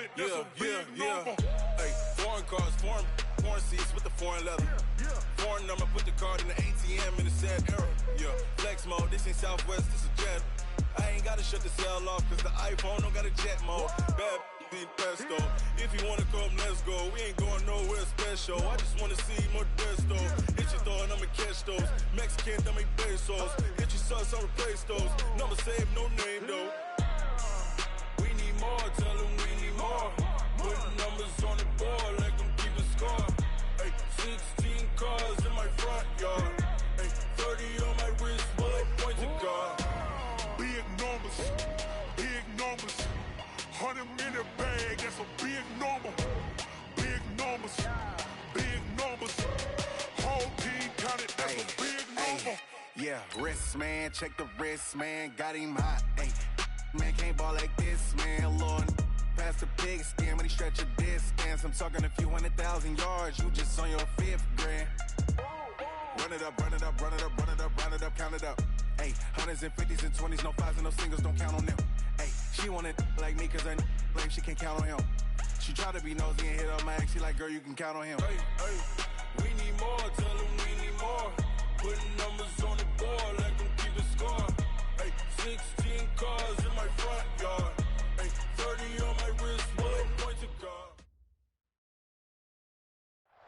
Hey, foreign cars, foreign seats with the foreign leather. Foreign number, put the card in the ATM in the sad era. Yeah, flex mode, this ain't Southwest, this a jet. I ain't gotta shut the cell off, cause the iPhone don't got a jet mode. Bad need pesto. If you wanna come, let's go. We ain't going nowhere special. I just wanna see more Modesto. Hit your throw and I'ma catch those. Mexican, dummy pesos. Hit your sauce, I'll replace those. Number save, no name though. We need more, tell them we need more. Putting numbers on the board like I'm keeping score. Hey, 16 cars in my front yard. Hey, 30 on my wrist, bullet point to God. Big numbers, big numbers. 100 in the bag, that's a big number. Big numbers, big numbers. Whole team counted, that's a big number. Yeah, wrist man, check the wrist man, got him hot. Ay, man can't ball like this, man. Lord, past the pig skin, but he stretch a distance. I'm talking a few 100,000 yards, you just on your 5th grand. Run it up, run it up, run it up, run it up, run it up, count it up. Ay, 100s and 50s and 20s, no 5s and no singles, don't count on them. Ay, she want it like me, cause her like she can't count on him. She try to be nosy and hit up my ex, she like, girl, you can count on him. Hey, hey, we need more, tell them we need more. Putting numbers on the board like I'm keeping score. Hey, 16 cars in my front yard. Hey, 30 on my wrist, bullet point to God.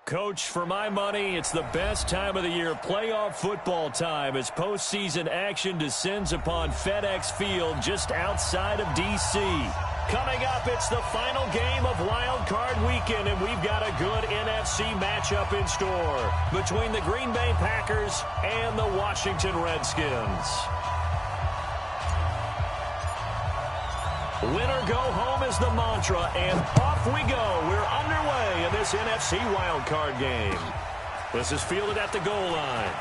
Coach, for my money, it's the best time of the year, playoff football time, as postseason action descends upon FedEx Field just outside of D.C. Coming up, it's the final game of Wild Card Weekend, and we've got a good NFC matchup in store between the Green Bay Packers and the Washington Redskins. Winner go home is the mantra, and off we go. We're underway in this NFC wildcard game. This is fielded at the goal line.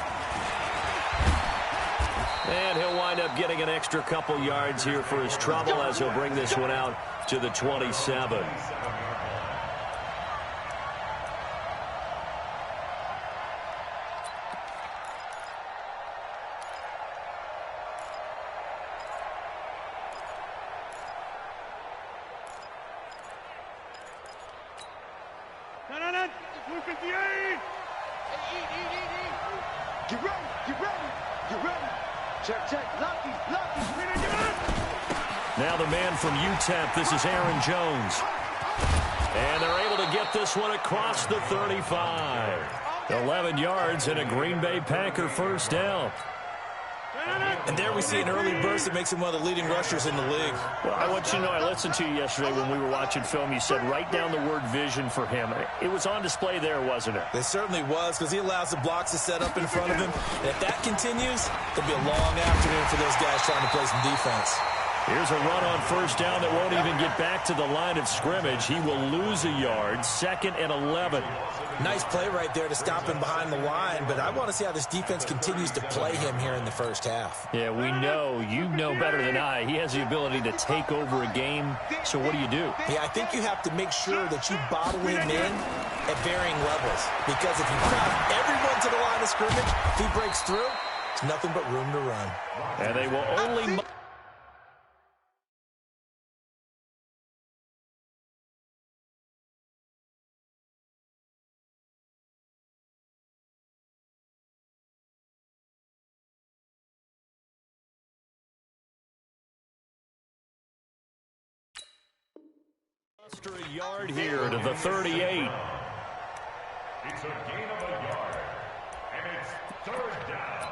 And he'll wind up getting an extra couple yards here for his trouble as he'll bring this one out to the 27. Now the man from UTEP, this is Aaron Jones. And they're able to get this one across the 35. 11 yards and a Green Bay Packer first down. And there we see an early burst that makes him one of the leading rushers in the league. Well, I want you to know, I listened to you yesterday when we were watching film. You said write down the word vision for him. It was on display there, wasn't it? It certainly was, because he allows the blocks to set up in front of him. And if that continues, it'll be a long afternoon for those guys trying to play some defense. Here's a run on first down that won't even get back to the line of scrimmage. He will lose a yard, 2nd and 11. Nice play right there to stop him behind the line, but I want to see how this defense continues to play him here in the first half. Yeah, we know. You know better than I. He has the ability to take over a game, so what do you do? Yeah, I think you have to make sure that you bottle him in at varying levels, because if you crowd everyone to the line of scrimmage, if he breaks through, it's nothing but room to run. And they will only... a yard here to the 38. It's a gain of a yard, and it's 3rd down.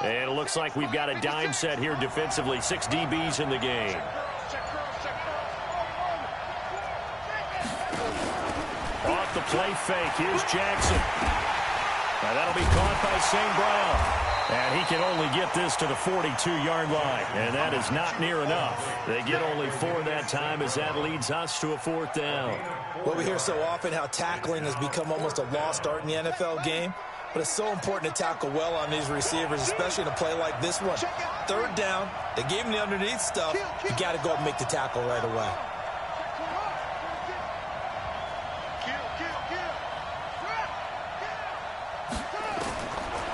And it looks like we've got a dime set here defensively. 6 DBs in the game. Off the play fake. Here's Jackson. Now that'll be caught by St. Brown. And he can only get this to the 42-yard line. And that is not near enough. They get only 4 that time as that leads us to a 4th down. Well, we hear so often how tackling has become almost a lost art in the NFL game. but it's so important to tackle well on these receivers, especially in a play like this one. Third down, they gave him the underneath stuff. You got to go and make the tackle right away.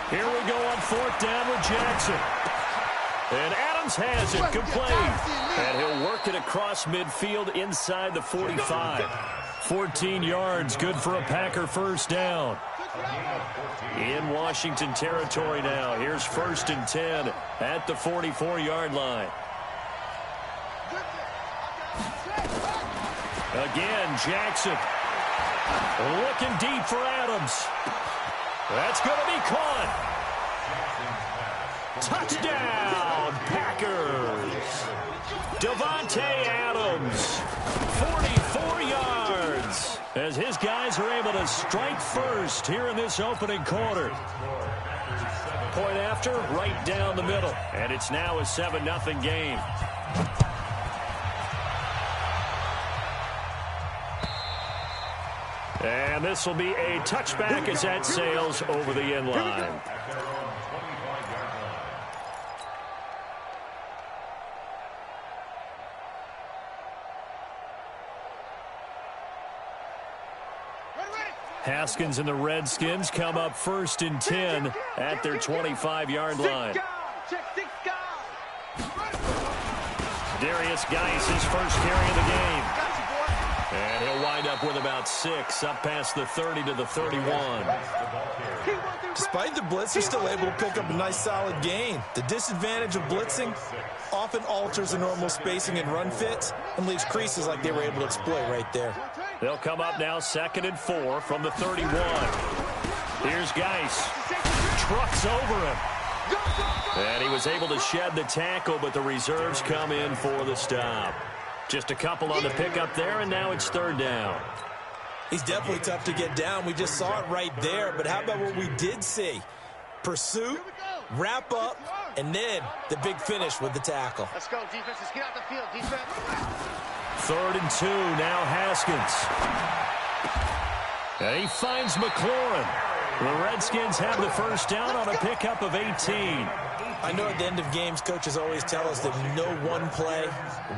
Here we go on fourth down with Jackson. And Adams has it, complete. And he'll work it across midfield inside the 45. 14 yards, good for a Packer first down. In Washington territory now. Here's 1st and 10 at the 44-yard line. Again, Jackson. Looking deep for Adams. That's going to be caught. Touchdown, Packers. Davante Adams, 44 yards, as his guys are able to strike first here in this opening quarter. Point after, right down the middle, and it's now a 7-0 game. And this will be a touchback as that sails over the end line. Haskins and the Redskins come up 1st and 10 at their 25-yard line. Darius Geis, his first carry of the game. And he'll wind up with about 6, up past the 30 to the 31. Despite the blitz, they're still able to pick up a nice solid gain. The disadvantage of blitzing often alters the normal spacing and run fits and leaves creases like they were able to exploit right there. They'll come up now 2nd and 4 from the 31. Here's Geis. Trucks over him. And he was able to shed the tackle, but the reserves come in for the stop. Just a couple on the pickup there, and now it's 3rd down. He's definitely tough to get down. We just saw it right there, but how about what we did see? Pursuit, wrap up, and then the big finish with the tackle. Let's go, defense. Let's get out the field, defense. 3rd and 2, now Haskins. And he finds McLaurin. The Redskins have the first down on a pickup of 18. I know at the end of games, coaches always tell us that no one play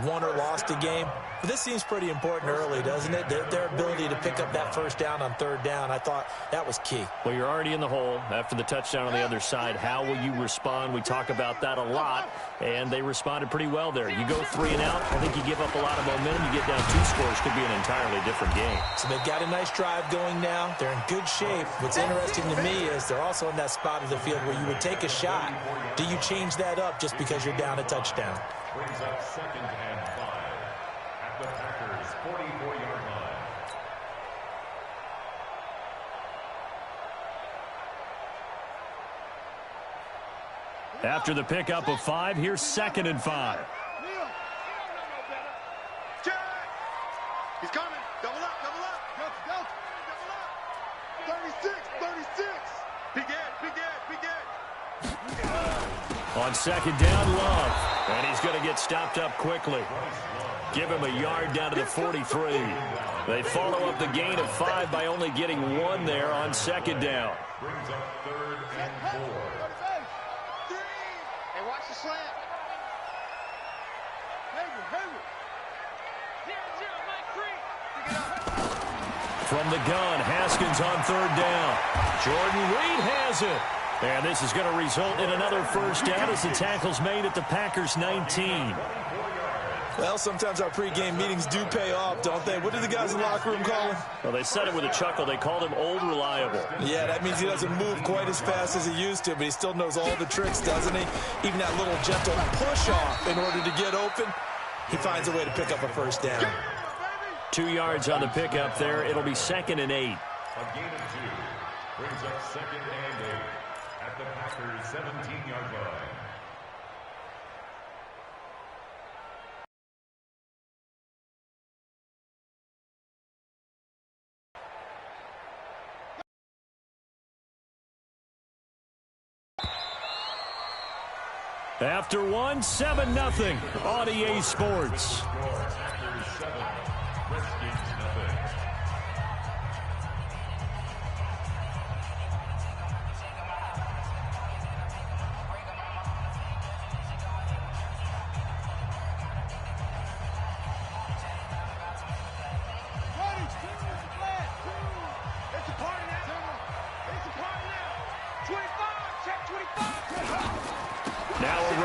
won or lost a game. But this seems pretty important early, doesn't it? Their ability to pick up that first down on 3rd down, I thought that was key. Well, you're already in the hole after the touchdown on the other side. How will you respond? We talk about that a lot, and they responded pretty well there. You go 3 and out, I think you give up a lot of momentum. You get down 2 scores, could be an entirely different game. So they've got a nice drive going now. They're in good shape. What's interesting to me is they're also in that spot of the field where you would take a shot. Do you change that up just because you're down a touchdown? Brings up 2nd and 5 at the Packers' 44-yard line. After the pickup of 5, here's 2nd and 5. He's coming. Double up, double up. Go, go. Double up. 36, 36. Big Ed. On 2nd down, Love. And he's going to get stopped up quickly. Give him a yard down to the 43. They follow up the gain of 5 by only getting 1 there on 2nd down. Brings up 3rd and 4. Hey, watch the slant. From the gun, Haskins on 3rd down. Jordan Reed has it. And this is going to result in another first down as the tackle's made at the Packers' 19. Well, sometimes our pregame meetings do pay off, don't they? What did the guys in the locker room call him? Well, they said it with a chuckle. They called him Old Reliable. Yeah, that means he doesn't move quite as fast as he used to, but he still knows all the tricks, doesn't he? Even that little gentle push-off in order to get open, he finds a way to pick up a first down. 2 yards on the pickup there. It'll be 2nd and 8. A gain of 2 brings up 2nd and 8 at the Packers' 17-yard line. After 1, 7-0 on EA Sports. Packers 7, Redskins nothing.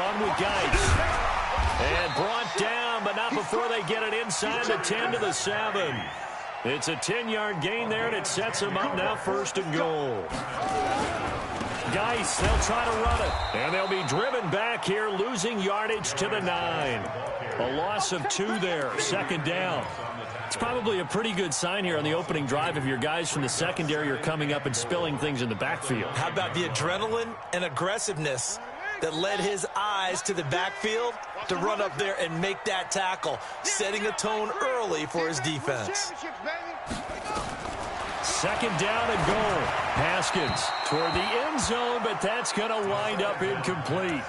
on with Geis. And brought down, but not before they get it inside the 10 to the 7. It's a 10-yard gain there, and it sets them up now 1st and goal. Geis, they'll try to run it. And they'll be driven back here, losing yardage to the 9. A loss of 2 there, 2nd down. It's probably a pretty good sign here on the opening drive if your guys from the secondary are coming up and spilling things in the backfield. How about the adrenaline and aggressiveness that led his eyes to the backfield to run up there and make that tackle, setting a tone early for his defense. 2nd down and goal. Haskins toward the end zone, but that's going to wind up incomplete.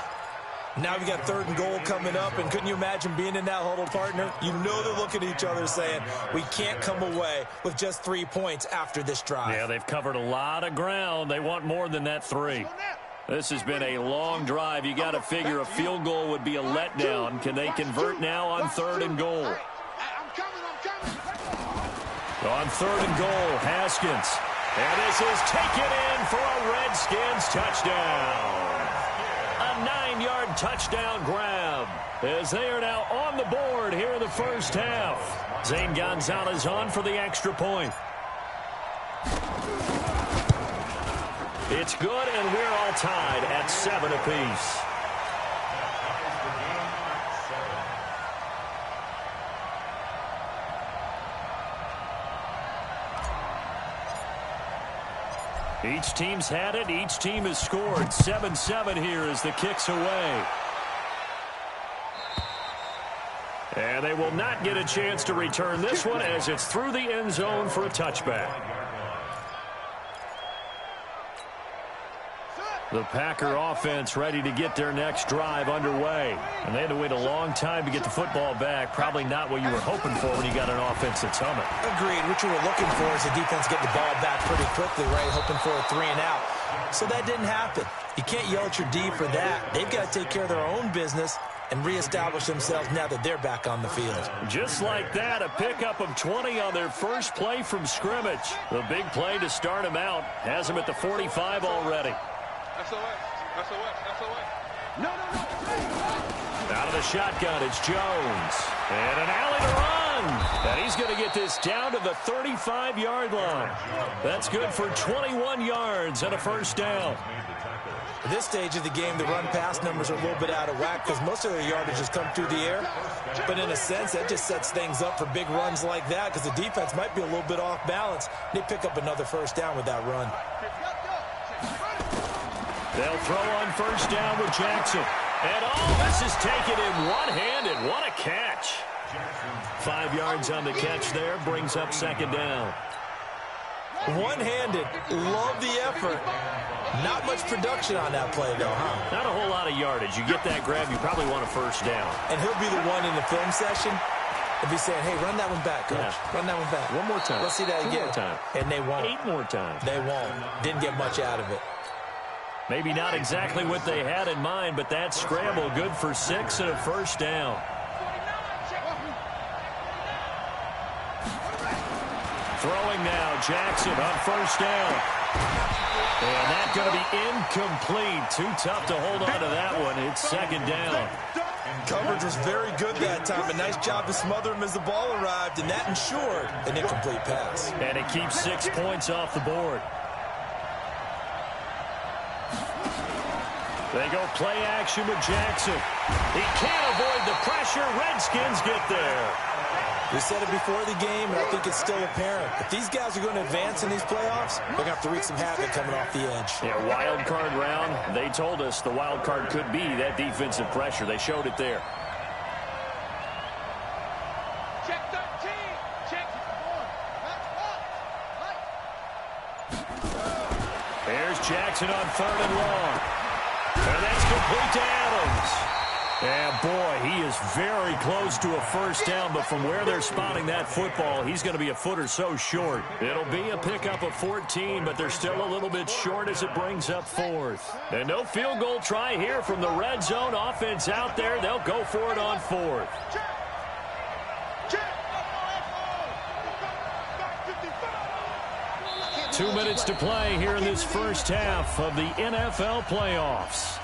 Now we got 3rd and goal coming up, and couldn't you imagine being in that huddle, partner? You know they're looking at each other saying, we can't come away with just 3 points after this drive. Yeah, they've covered a lot of ground. They want more than that 3. This has been a long drive. You got to figure a field goal would be a letdown. Can they convert now on 3rd and goal? On 3rd and goal, Haskins. And this is taken in for a Redskins touchdown. A 9-yard touchdown grab as they are now on the board here in the first half. Zane Gonzalez on for the extra point. It's good, and we're all tied at 7 apiece. Each team's had it. Each team has scored. 7-7 here as the kick's away. And they will not get a chance to return this one as it's through the end zone for a touchback. The Packer offense ready to get their next drive underway. And they had to wait a long time to get the football back. Probably not what you were hoping for when you got an offense that's humming. Agreed. What you were looking for is the defense getting the ball back pretty quickly, right? Hoping for a 3 and out. So that didn't happen. You can't yell at your D for that. They've got to take care of their own business and reestablish themselves now that they're back on the field. Just like that, a pickup of 20 on their first play from scrimmage. The big play to start them out has them at the 45 already. No. Out of the shotgun, it's Jones. And an alley to run. And he's going to get this down to the 35-yard line. That's good for 21 yards and a 1st down. At this stage of the game, the run-pass numbers are a little bit out of whack because most of their yardage has come through the air. But in a sense, that just sets things up for big runs like that because the defense might be a little bit off balance. They pick up another 1st down with that run. They'll throw on 1st down with Jackson. And this is taken in one-handed. What a catch. 5 yards on the catch there. Brings up 2nd down. One-handed. Love the effort. Not much production on that play, though, huh? Not a whole lot of yardage. You get that grab, you probably want a 1st down. And he'll be the one in the film session. He'll be saying, hey, run that one back, coach. Yeah. Run that one back. One more time. Let's see that again. 2 more times. And they won't. 8 more times. They won't. Didn't get much out of it. Maybe not exactly what they had in mind, but that scramble good for 6 and a 1st down. Throwing now, Jackson on 1st down. And that's going to be incomplete. Too tough to hold on to that one. It's 2nd down. Coverage was very good that time. A nice job to smother him as the ball arrived, and that ensured an incomplete pass. And it keeps 6 points off the board. They go play action with Jackson. He can't avoid the pressure. Redskins get there. We said it before the game, and I think it's still apparent. If these guys are going to advance in these playoffs, they're going to have to wreak some havoc coming off the edge. Yeah, wild card round. They told us the wild card could be that defensive pressure. They showed it there. Check 13. Check. There's Jackson on 3rd and long. And that's complete to Adams. And, boy, he is very close to a 1st down, but from where they're spotting that football, he's going to be a foot or so short. It'll be a pickup of 14, but they're still a little bit short as it brings up 4th. And no field goal try here from the red zone offense out there. They'll go for it on 4th. 2 minutes to play here in this first half of the NFL playoffs.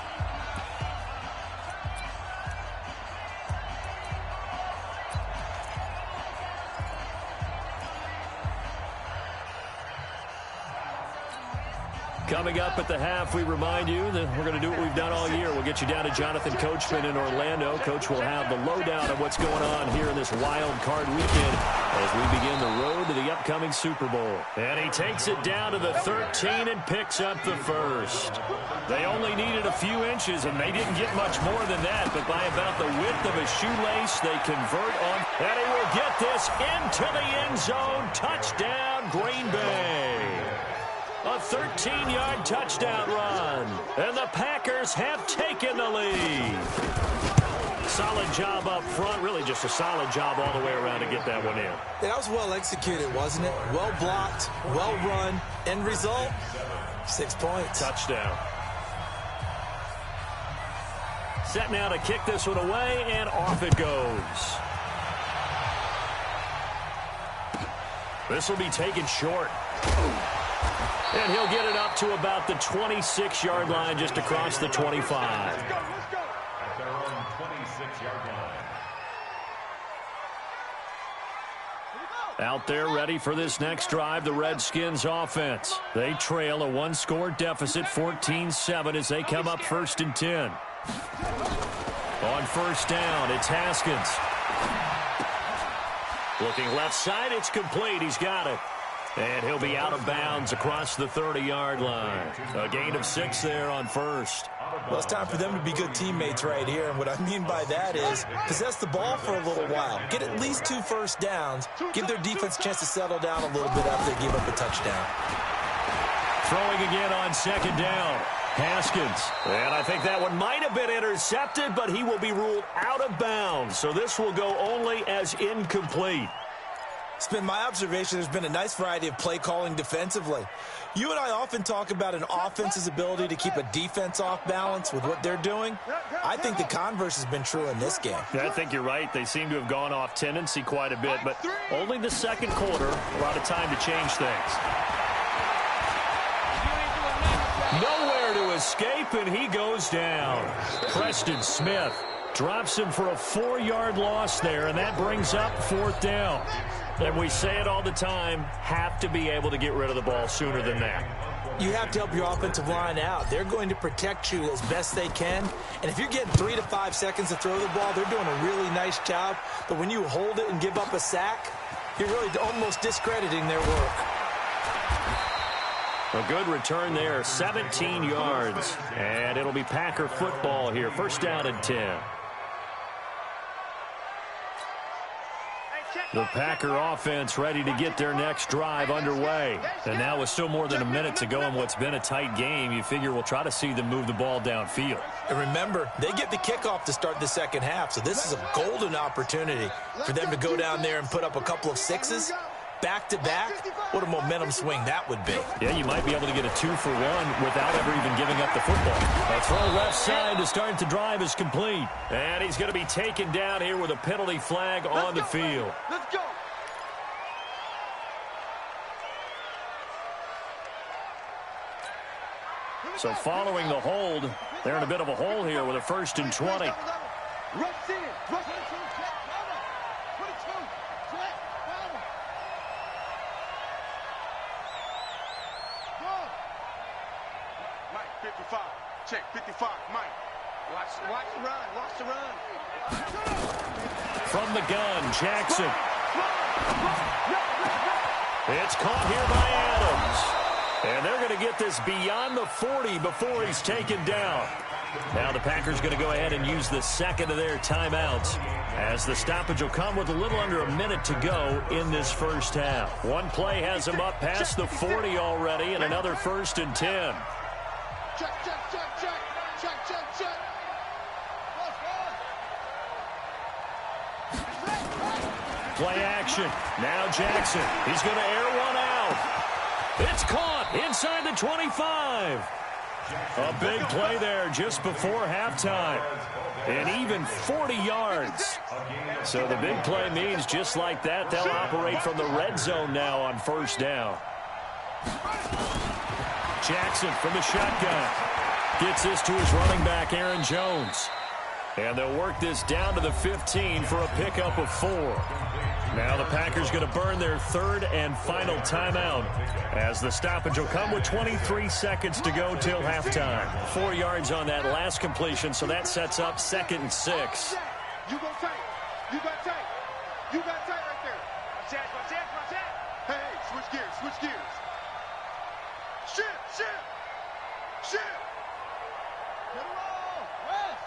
Coming up at the half, we remind you that we're going to do what we've done all year. We'll get you down to Jonathan Coachman in Orlando. Coach will have the lowdown of what's going on here in this wild card weekend as we begin the road to the upcoming Super Bowl. And he takes it down to the 13 and picks up the first. They only needed a few inches, and they didn't get much more than that. But by about the width of a shoelace, they convert on. And he will get this into the end zone. Touchdown, Green Bay. A 13-yard touchdown run. And the Packers have taken the lead. Solid job up front. Really just a solid job all the way around to get that one in. That was well executed, wasn't it? Well blocked, well run. End result, 6 points. Touchdown. Set now to kick this one away, and off it goes. This will be taken short. And he'll get it up to about the 26-yard line, just across the 25. At their own 26-yard line. Out there ready for this next drive, the Redskins offense. They trail a one-score deficit, 14-7, as they come up 1st and 10. On first down, it's Haskins. Looking left side, it's complete. He's got it. And he'll be out of bounds across the 30-yard line. A gain of 6 there on first. Well, it's time for them to be good teammates right here. And what I mean by that is possess the ball for a little while. Get at least 2 first downs. Give their defense a chance to settle down a little bit after they give up a touchdown. Throwing again on 2nd down. Haskins. And I think that one might have been intercepted, but he will be ruled out of bounds. So this will go only as incomplete. It's been my observation there's been a nice variety of play calling defensively. You and I often talk about an offense's ability to keep a defense off balance with what they're doing. I think the converse has been true in this game. Yeah, I think you're right. They seem to have gone off tendency quite a bit, but only the second quarter, a lot of time to change things. Nowhere to escape, and he goes down. Preston Smith drops him for a 4-yard loss there, and that brings up 4th down. And we say it all the time, have to be able to get rid of the ball sooner than that. You have to help your offensive line out. They're going to protect you as best they can. And if you're getting 3 to 5 seconds to throw the ball, they're doing a really nice job. But when you hold it and give up a sack, you're really almost discrediting their work. A good return there, 17 yards. And it'll be Packer football here. 1st down and 10. The Packer offense ready to get their next drive underway. And now with still more than a minute to go in what's been a tight game, you figure we'll try to see them move the ball downfield. And remember, they get the kickoff to start the second half, so this is a golden opportunity for them to go down there and put up a couple of 6s. Back-to-back, what a momentum swing that would be. Yeah, you might be able to get a 2-for-1 without ever even giving up the football. A throw left side to start the drive is complete. And he's going to be taken down here with a penalty flag on the field. Let's go. So following the hold, they're in a bit of a hole here with a 1st and 20. Rush in. Rush in. Mike, 55. Check, 55. Mike. Watch the run. Watch the run. From the gun, Jackson. It's caught here by Adams. And they're going to get this beyond the 40 before he's taken down. Now the Packers going to go ahead and use the second of their timeouts, as the stoppage will come with a little under a minute to go in this first half. One play has him up past the 40 already, and another 1st and 10. Check. Play action. Now Jackson. He's going to air one out. It's caught inside the 25. A big play there just before halftime. And even 40 yards. So the big play means just like that, they'll operate from the red zone now on 1st down. Jackson from the shotgun. Gets this to his running back, Aaron Jones. And they'll work this down to the 15 for a pickup of 4. Now the Packers going to burn their third and final timeout as the stoppage will come with 23 seconds to go till halftime. 4 yards on that last completion, so that sets up 2nd and 6. You go tight. You got tight. You got tight right there. Watch out. Hey, switch gears. Shift. Get it all. West.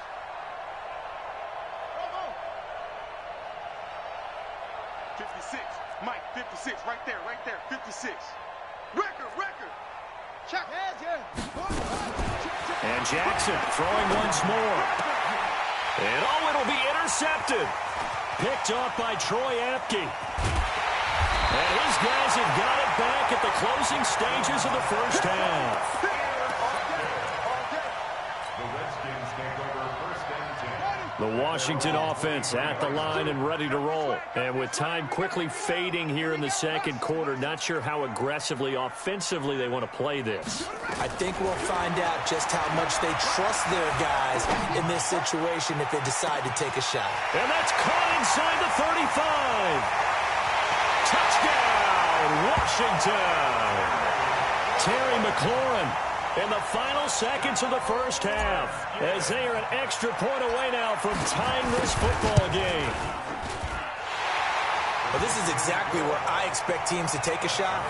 Go. 56. Mike, 56. Right there. 56. Record. Check. And Jackson throwing once more. And it'll be intercepted. Picked off by Troy Apke. And his guys have got it back at the closing stages of the first half. The Washington offense at the line and ready to roll. And with time quickly fading here in the second quarter, not sure how aggressively, offensively they want to play this. I think we'll find out just how much they trust their guys in this situation if they decide to take a shot. And that's caught inside the 35. Touchdown, Washington. Terry McLaurin in the final seconds of the first half as they are an extra point away now from tying this football game. Well, this is exactly where I expect teams to take a shot.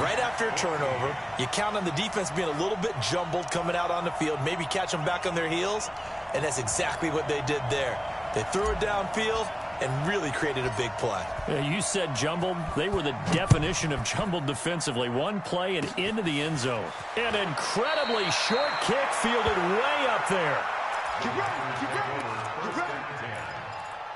Right after a turnover, you count on the defense being a little bit jumbled coming out on the field, maybe catch them back on their heels, and that's exactly what they did there. They threw it downfield and really created a big play. Yeah, you said jumbled. They were the definition of jumbled defensively. One play and into the end zone. An incredibly short kick fielded way up there. Get ready.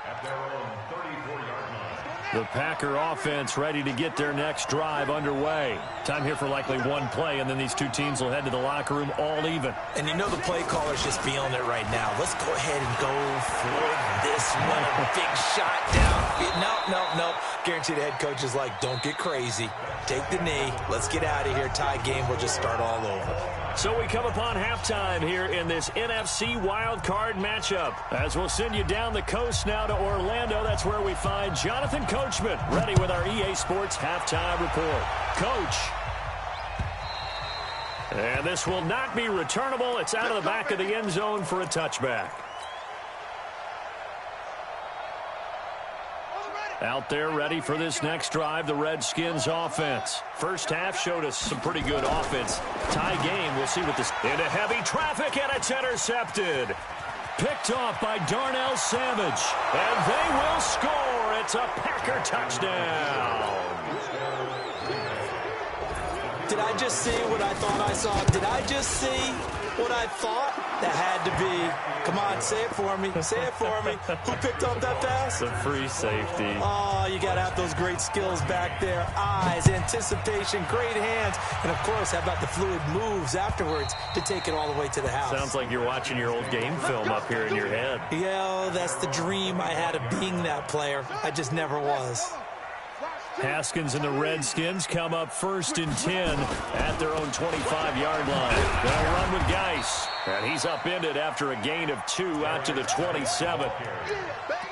At their own 34-yard line. The Packer offense ready to get their next drive underway. Time here for likely one play, and then these two teams will head to the locker room all even. And you know the play caller's just feeling it right now. Let's go ahead and go for this one. A big shot down. No. Guarantee the head coach is like, don't get crazy. Take the knee. Let's get out of here. Tie game will just start all over. So we come upon halftime here in this NFC wildcard matchup. As we'll send you down the coast now to Orlando. That's where we find Jonathan Coachman ready with our EA Sports halftime report. Coach. And this will not be returnable. It's out of the back of the end zone for a touchback. Out there ready for this next drive, the Redskins offense. First half showed us some pretty good offense. Tie game, we'll see what this... Into heavy traffic, and it's intercepted. Picked off by Darnell Savage. And they will score. It's a Packer touchdown. Did I just see what I thought I saw? Did I just see what I thought? That had to be. Come on, say it for me. Say it for me. Who picked up that pass? The free safety. Oh, you got to have those great skills back there. Eyes, anticipation, great hands. And, of course, how about the fluid moves afterwards to take it all the way to the house? Sounds like you're watching your old game film up here in your head. Yeah, that's the dream I had of being that player. I just never was. Haskins and the Redskins come up 1st and 10 at their own 25-yard line. They'll run with Geis. And he's upended after a gain of 2 out to the 27.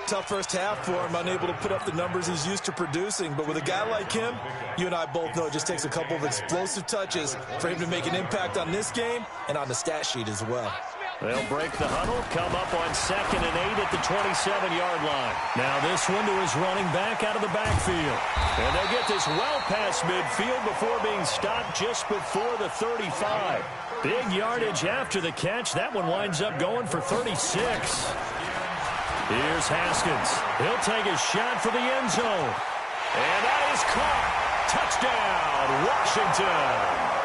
Tough first half for him, unable to put up the numbers he's used to producing. But with a guy like him, you and I both know it just takes a couple of explosive touches for him to make an impact on this game and on the stat sheet as well. They'll break the huddle, come up on 2nd and 8 at the 27-yard line. Now this one to his running back out of the backfield. And they'll get this well past midfield before being stopped just before the 35. Big yardage after the catch. That one winds up going for 36. Here's Haskins. He'll take a shot for the end zone. And that is caught. Touchdown, Washington.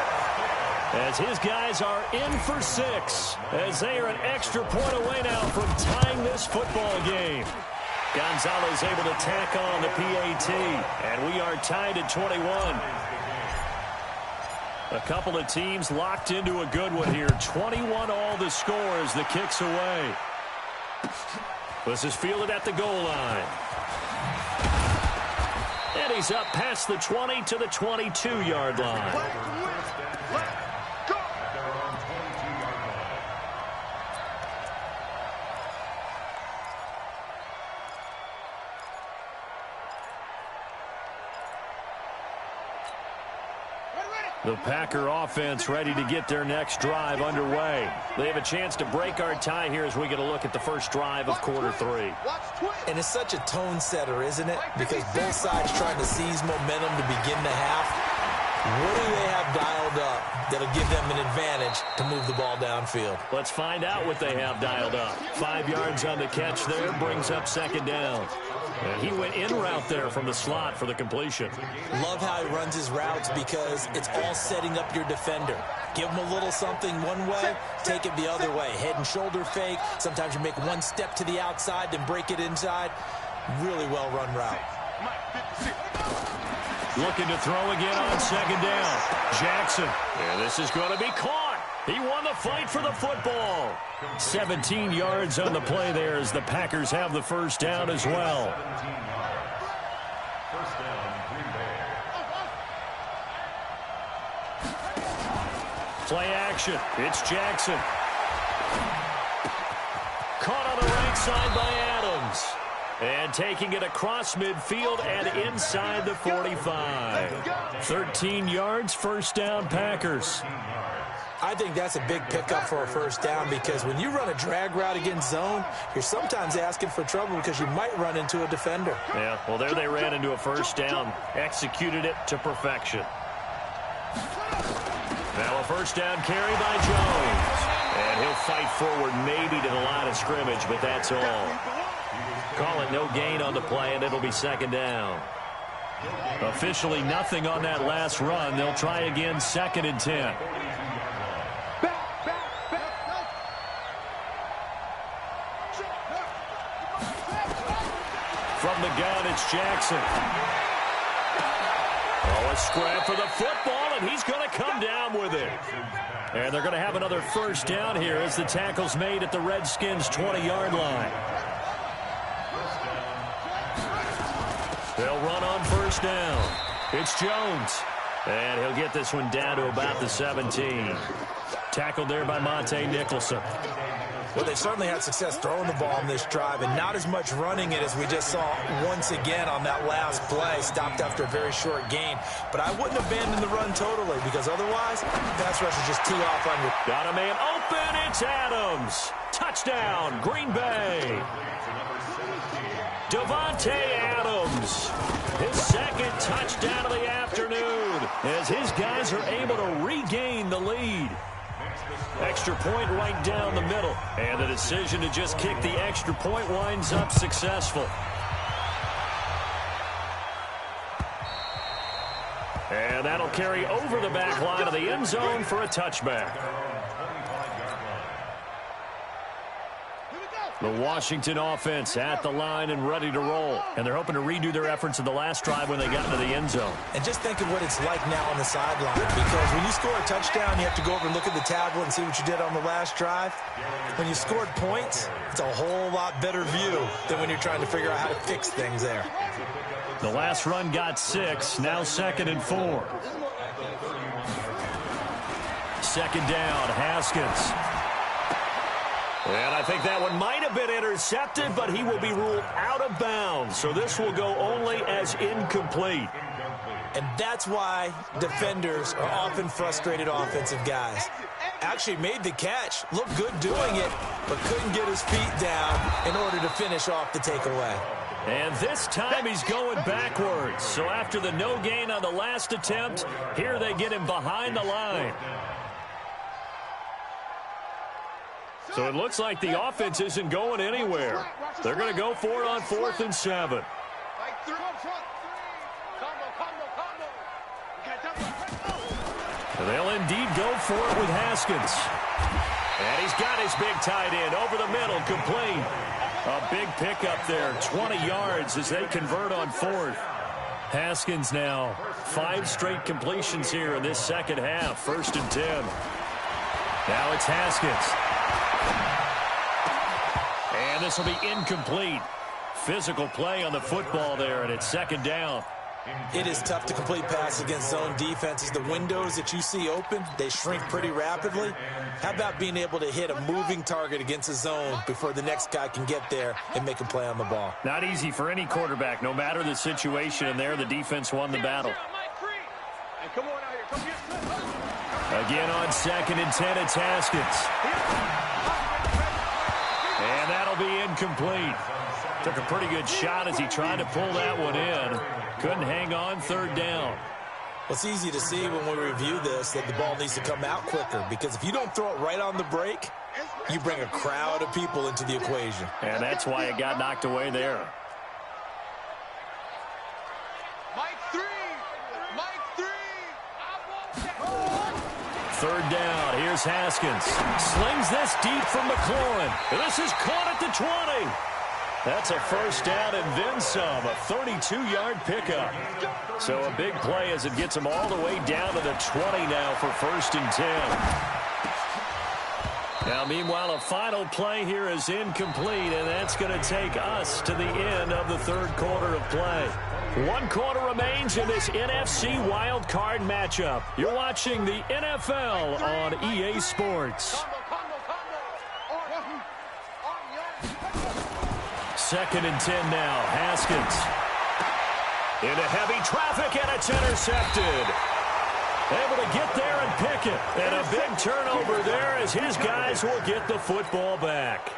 As his guys are in for 6, as they are an extra point away now from tying this football game. Gonzalez able to tack on the PAT, and we are tied at 21. A couple of teams locked into a good one here. 21 all the score as the kick's away. This is fielded at the goal line. And he's up past the 20 to the 22-yard line. The Packer offense ready to get their next drive underway. They have a chance to break our tie here as we get a look at the first drive of quarter 3. And it's such a tone setter, isn't it? Because both sides trying to seize momentum to begin the half. What do they have dialed up that'll give them an advantage to move the ball downfield? Let's find out what they have dialed up. 5 yards on the catch there, brings up second down. And he went in route there from the slot for the completion. Love how he runs his routes because it's all setting up your defender. Give him a little something one way, take it the other way. Head and shoulder fake. Sometimes you make one step to the outside, then break it inside. Really well-run route. Looking to throw again on second down. Jackson. And this is going to be caught. He won the fight for the football. 17 yards on the play there as the Packers have the first down as well. First down, Green Bay. Play action. It's Jackson. Caught on the right side by Adams. And taking it across midfield and inside the 45. 13 yards, first down, Packers. I think that's a big pickup for a first down because when you run a drag route against zone, you're sometimes asking for trouble because you might run into a defender. Yeah, well, there they ran into a first down. Executed it to perfection. Now a first down carry by Jones. And he'll fight forward maybe to the line of scrimmage, but that's all. Call it no gain on the play, and it'll be second down. Officially nothing on that last run. They'll try again, 2nd and 10. From the gun, it's Jackson. Oh, a scrap for the football, and he's going to come down with it. And they're going to have another first down here as the tackle's made at the Redskins' 20-yard line. They'll run on first down. It's Jones. And he'll get this one down to about the 17. Tackled there by Monte Nicholson. Well, they certainly had success throwing the ball in this drive and not as much running it as we just saw once again on that last play. Stopped after a very short gain. But I wouldn't abandon the run totally because otherwise, pass rushers just tee off on you. Got a man open. It's Adams. Touchdown, Green Bay. Devontae Adams. His second touchdown of the afternoon as his guys are able to regain the lead. Extra point right down the middle. And the decision to just kick the extra point winds up successful. And that'll carry over the back line of the end zone for a touchback. The Washington offense at the line and ready to roll. And they're hoping to redo their efforts in the last drive when they got into the end zone. And just think of what it's like now on the sideline. Because when you score a touchdown, you have to go over and look at the tablet and see what you did on the last drive. When you scored points, it's a whole lot better view than when you're trying to figure out how to fix things there. The last run got 6. Now 2nd and 4. Second down, Haskins. And I think that one might have been intercepted, but he will be ruled out of bounds. So this will go only as incomplete. And that's why defenders are often frustrated offensive guys. Actually made the catch, looked good doing it, but couldn't get his feet down in order to finish off the takeaway. And this time he's going backwards. So after the no gain on the last attempt, here they get him behind the line. So it looks like the offense isn't going anywhere. They're going to go for it on 4th and 7. And they'll indeed go for it with Haskins. And he's got his big tight end over the middle, complete. A big pickup there, 20 yards as they convert on 4th. Haskins now 5 straight completions here in this second half, 1st and 10. Now it's Haskins. And this will be incomplete. Physical play on the football there, and it's 2nd down. It is tough to complete pass against zone defenses. The windows that you see open, they shrink pretty rapidly. How about being able to hit a moving target against a zone before the next guy can get there and make a play on the ball? Not easy for any quarterback, no matter the situation, and there the defense won the battle. Come on out here. Come get Again on 2nd and 10, it's Haskins. And that'll be incomplete. Took a pretty good shot as he tried to pull that one in. Couldn't hang on 3rd down. Well, it's easy to see when we review this that the ball needs to come out quicker, because if you don't throw it right on the break, you bring a crowd of people into the equation. And that's why it got knocked away there. Mike 3. 3rd down. Here's Haskins. Slings this deep from McLaurin. This is caught at the 20. That's a 1st down and then some. A 32-yard pickup. So a big play as it gets him all the way down to the 20 now for 1st and 10. Now, meanwhile, a final play here is incomplete, and that's going to take us to the end of the 3rd quarter of play. 1 quarter remains in this NFC Wild Card matchup. You're watching the NFL on EA Sports. 2nd and 10 now. Haskins into heavy traffic, and it's intercepted. Able to get there and pick it. And a big turnover there as his guys will get the football back.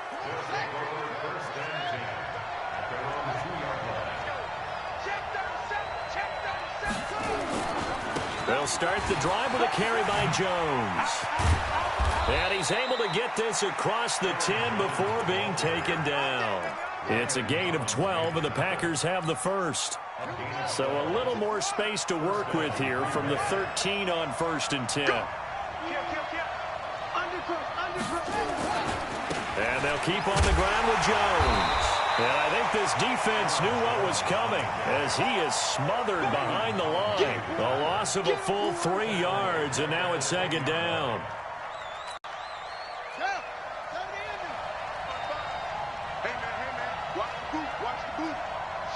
They'll start the drive with a carry by Jones. And he's able to get this across the 10 before being taken down. It's a gain of 12, and the Packers have the first. So a little more space to work with here from the 13 on 1st and 10. And they'll keep on the ground with Jones. And I think this defense knew what was coming as he is smothered behind the line. A loss of a full 3 yards, and now it's 2nd down. Hey, man. Watch the boot.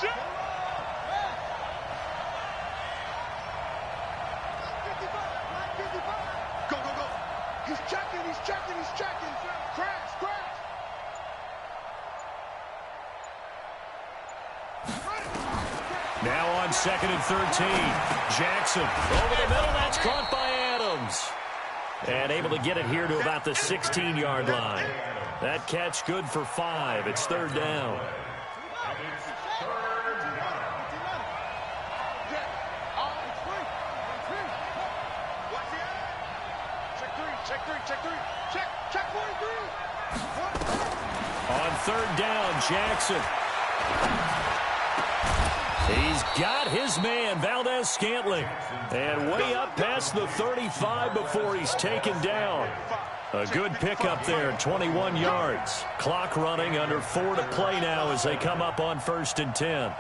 Shit. Go. He's checking. Crash. Now on 2nd and 13. Jackson over the middle. That's caught by Adams. And able to get it here to about the 16-yard line. That catch good for 5. It's 3rd down. Check 43. On 3rd down, Jackson. He's got his man, Valdez-Scantling. And way up past the 35 before he's taken down. A good pickup there, 21 yards. Clock running, under 4 to play now as they come up on 1st and 10.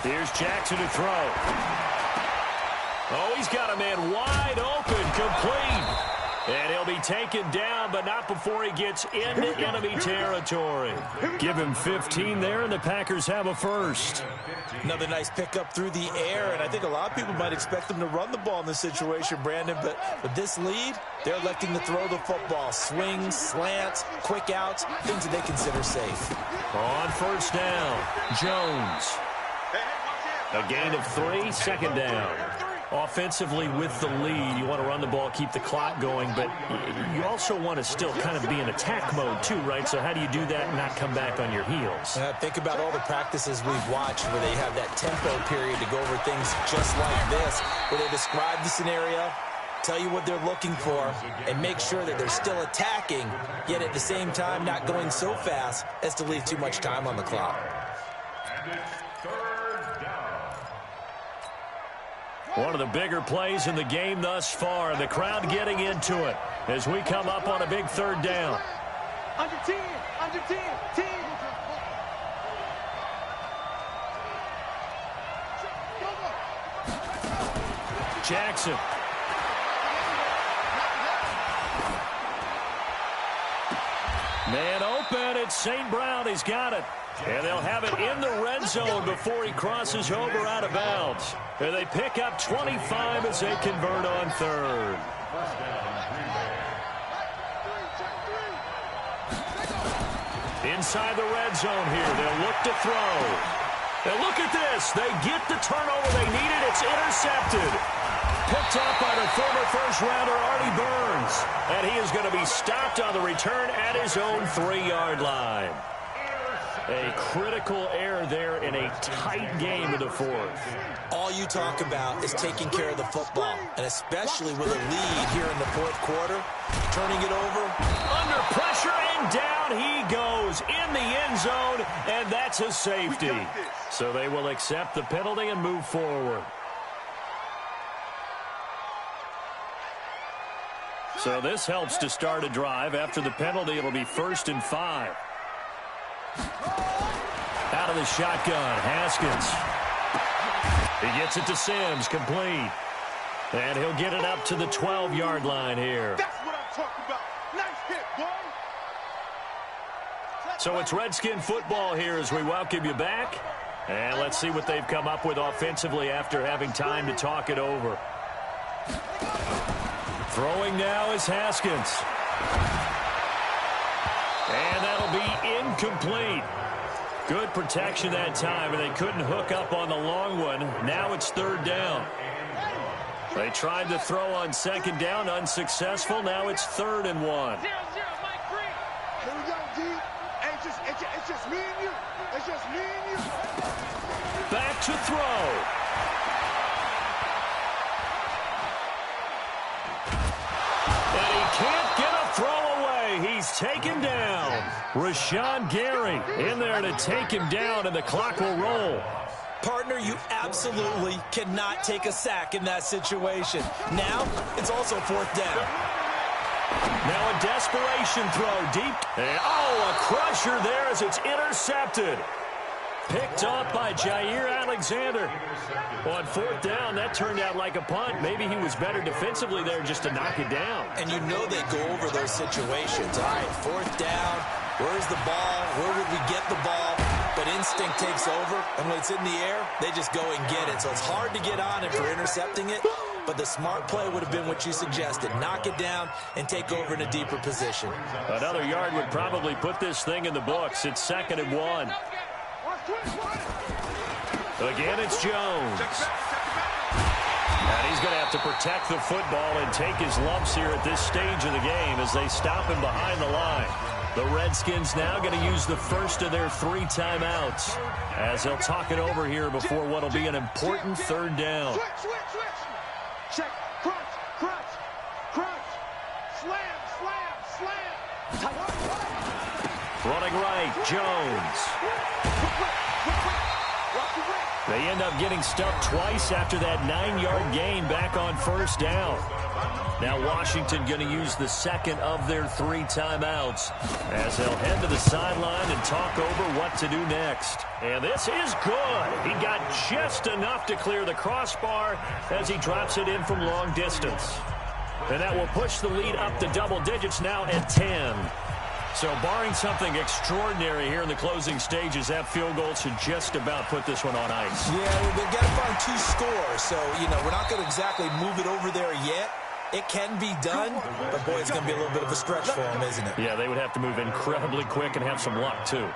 Here's Jackson to throw. Oh, he's got a man wide open, complete. And he'll be taken down, but not before he gets into enemy territory. Give him 15 there, and the Packers have a first. Another nice pickup through the air, and I think a lot of people might expect them to run the ball in this situation, Brandon, but with this lead, they're electing to throw the football. Swings, slants, quick outs, things that they consider safe. On 1st down, Jones. A gain of 3, 2nd down. Offensively with the lead, you want to run the ball, keep the clock going, but you also want to still kind of be in attack mode too, right? So how do you do that and not come back on your heels? Think about all the practices we've watched where they have that tempo period to go over things just like this, where they describe the scenario, tell you what they're looking for, and make sure that they're still attacking, yet at the same time not going so fast as to leave too much time on the clock. One of the bigger plays in the game thus far, and the crowd getting into it as we come up on a big 3rd down. Under 10. Jackson. Man open, it's St. Brown, he's got it. And they'll have it in the red zone before he crosses over out of bounds. And they pick up 25 as they convert on 3rd. Inside the red zone here, they'll look to throw. And look at this, they get the turnover they needed, it's intercepted. picked up by the former first-rounder Artie Burns. And he is going to be stopped on the return at his own 3-yard line. A critical error there in a tight game in the fourth. All you talk about is taking care of the football, and especially with a lead here in the fourth quarter, turning it over. Under pressure, and down he goes in the end zone, and that's a safety. So they will accept the penalty and move forward. So this helps to start a drive. After the penalty, it'll be 1st and 5. Out of the shotgun, Haskins. He gets it to Sims, complete. And he'll get it up to the 12-yard line here. That's what I'm talking about. Nice hit, boy. So it's Redskin football here as we welcome you back. And let's see what they've come up with offensively after having time to talk it over. Throwing now is Haskins. And that'll be incomplete. Good protection that time, and they couldn't hook up on the long one. Now it's 3rd down. They tried to throw on 2nd down, unsuccessful. Now it's 3rd and 1. 0-0, Mike Green. Here we go, D. Hey, it's just me and you. It's just me and you. Back to throw. And he can't get a throw away. He's taken down. Rashawn Gary in there to take him down, and the clock will roll. Partner, you absolutely cannot take a sack in that situation. Now, it's also 4th down. Now a desperation throw deep. And, a crusher there as it's intercepted. Picked up by Jair Alexander. On 4th down, that turned out like a punt. Maybe he was better defensively there just to knock it down. And you know they go over those situations. All right, 4th down. Where's the ball? Where would we get the ball? But instinct takes over, and when it's in the air, they just go and get it. So it's hard to get on it for intercepting it, but the smart play would have been what you suggested. Knock it down and take over in a deeper position. Another yard would probably put this thing in the books. It's 2nd and 1. Again, it's Jones. And he's going to have to protect the football and take his lumps here at this stage of the game as they stop him behind the line. The Redskins now going to use the first of their 3 timeouts as they'll talk it over here before what will be an important 3rd down. Switch. Check. Crunch. Slam. Running right, Jones. They end up getting stuffed twice after that 9-yard gain back on 1st down. Now Washington going to use the 2nd of their 3 timeouts as they'll head to the sideline and talk over what to do next. And this is good. He got just enough to clear the crossbar as he drops it in from long distance. And that will push the lead up to double digits now at 10. So barring something extraordinary here in the closing stages, that field goal should just about put this one on ice. Yeah, they've got to find 2 scores. So, we're not going to exactly move it over there yet. It can be done, but boy, it's going to be a little bit of a stretch for them, isn't it? Yeah, they would have to move incredibly quick and have some luck, too.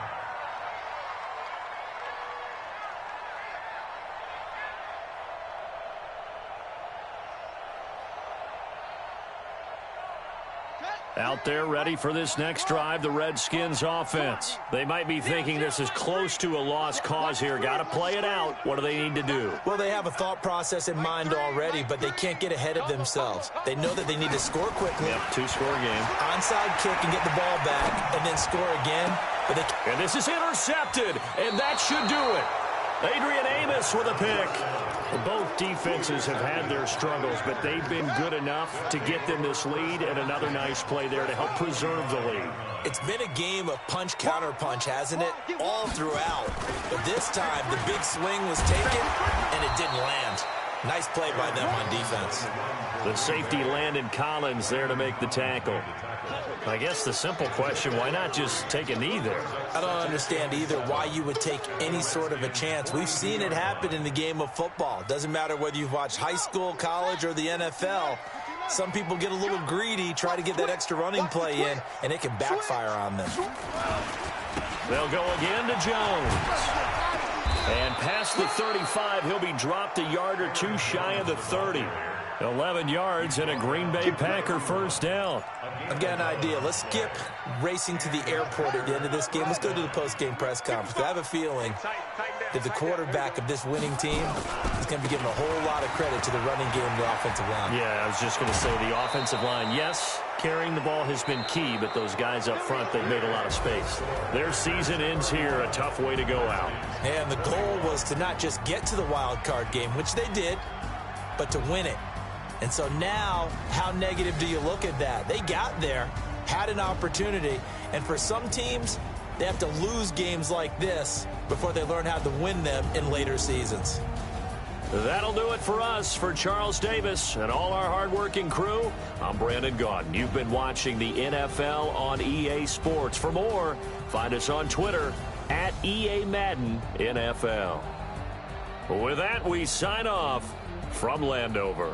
Out there ready for this next drive, the Redskins offense. They might be thinking this is close to a lost cause here. Got to play it out. What do they need to do? Well, they have a thought process in mind already, but they can't get ahead of themselves. They know that they need to score quickly. Yep, 2-score game. Onside kick and get the ball back, and then score again. But and this is intercepted, and that should do it. Adrian Amos with a pick. Both defenses have had their struggles, but they've been good enough to get them this lead, and another nice play there to help preserve the lead. It's been a game of punch-counter-punch, hasn't it? All throughout. But this time, the big swing was taken, and it didn't land. Nice play by them on defense. The safety Landon Collins there to make the tackle. I guess the simple question, why not just take a knee there? I don't understand either why you would take any sort of a chance. We've seen it happen in the game of football. Doesn't matter whether you've watched high school, college, or the NFL. Some people get a little greedy, try to get that extra running play in, and it can backfire on them. They'll go again to Jones. And past the 35, he'll be dropped a yard or two shy of the 30. 11 yards and a Green Bay Packer first down. I've got an idea. Let's skip racing to the airport at the end of this game. Let's go to the post-game press conference. I have a feeling that the quarterback of this winning team is going to be giving a whole lot of credit to the running game and the offensive line. Yeah, I was just going to say the offensive line, yes, carrying the ball has been key, but those guys up front, they've made a lot of space. Their season ends here, a tough way to go out. And the goal was to not just get to the wild card game, which they did, but to win it. And so now, how negative do you look at that? They got there, had an opportunity, and for some teams, they have to lose games like this before they learn how to win them in later seasons. That'll do it for us. For Charles Davis and all our hardworking crew, I'm Brandon Gaudin. You've been watching the NFL on EA Sports. For more, find us on Twitter at EA Madden NFL. With that, we sign off from Landover.